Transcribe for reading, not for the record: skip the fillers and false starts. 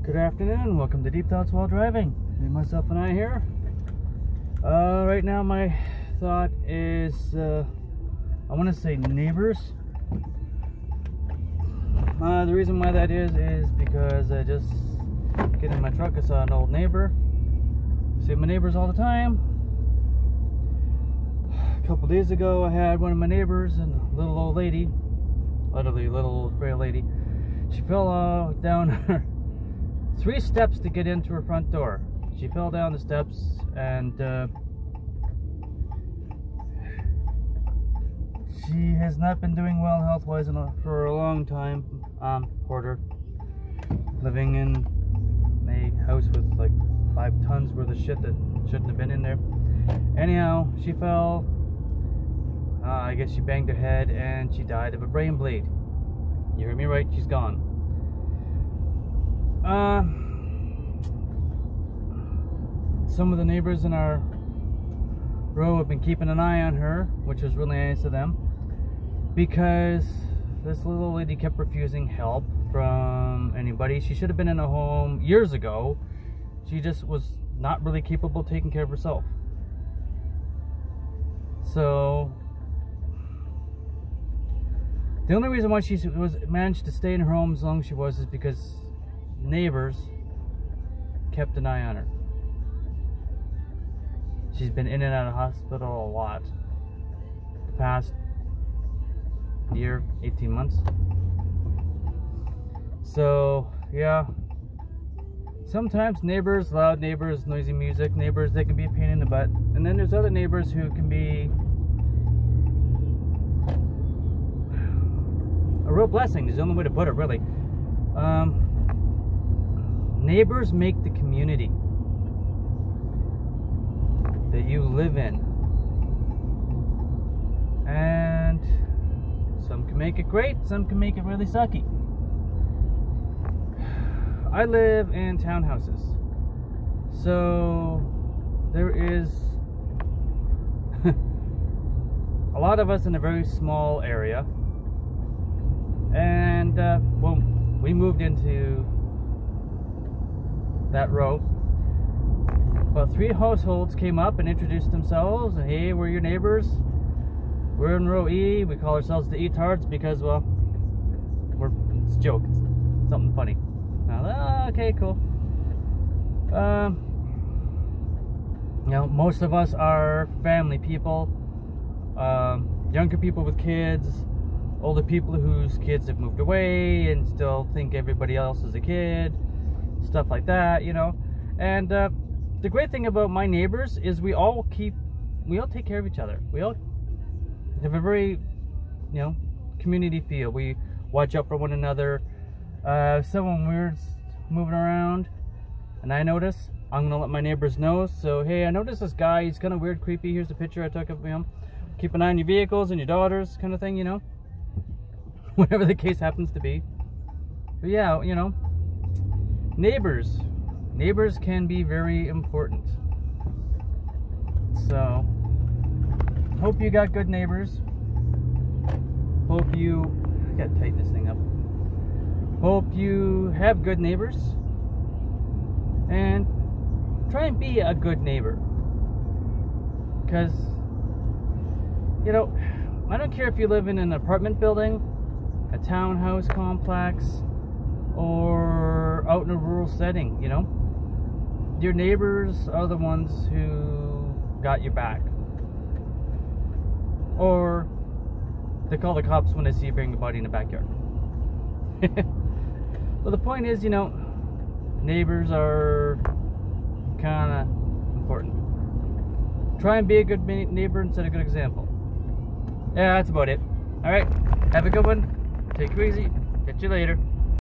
Good afternoon, welcome to Deep Thoughts While Driving. Me, myself, and I here. Right now my thought is, I want to say neighbors. The reason why that is because I just get in my truck, I saw an old neighbor. See my neighbors all the time. A couple days ago I had one of my neighbors, and a little old lady, literally little old frail lady, she fell down her 3 steps to get into her front door. She fell down the steps, and she has not been doing well health-wise for a long time. Porter, living in a house with like 5 tons worth of shit that shouldn't have been in there. Anyhow, she fell. I guess she banged her head and she died of a brain bleed. You heard me right, she's gone. Some of the neighbors in our row have been keeping an eye on her, which was really nice of them, because this little lady kept refusing help from anybody. She should have been in a home years ago. She just was not really capable of taking care of herself. So the only reason why she managed to stay in her home as long as she was is because neighbors kept an eye on her. She's been in and out of hospital a lot the past year, 18 months. So yeah, sometimes neighbors, loud neighbors, noisy music neighbors, they can be a pain in the butt. And then there's other neighbors who can be a real blessing, is the only way to put it, really. Neighbors make the community that you live in, and some can make it great, some can make it really sucky. I live in townhouses, so there is a lot of us in a very small area, and when we moved into that row, about 3 households came up and introduced themselves, and hey, we're your neighbors. We're in row E. We call ourselves the E-tards because, well, it's a joke. It's something funny. Okay, cool. You know, most of us are family people, younger people with kids, older people whose kids have moved take and still think everybody else is a kid, stuff like that, you know. And the great thing about my neighbors is we all take care of each other. We all have a very, you know, community feel. We watch out for one another. If someone weird's moving around and I notice, I'm gonna let my neighbors know. So hey, I noticed this guy, he's kind of weird, creepy. Here's a picture I took of him. Keep an eye on your vehicles and your daughters, kind of thing, you know. Whatever the case happens to be. But yeah, you know, neighbors can be very important. So hope you got good neighbors. Hope you, I gotta tighten this thing up. Hope you have good neighbors, and try and be a good neighbor, because, you know, I don't care if you live in an apartment building, a townhouse complex, or out in a rural setting, you know. Your neighbors are the ones who got your back. Or they call the cops when they see you bring a body in the backyard. Well, the point is, you know, neighbors are kind of important. Try and be a good neighbor and set a good example. Yeah, that's about it. Alright, have a good one. Take it easy. Catch you later.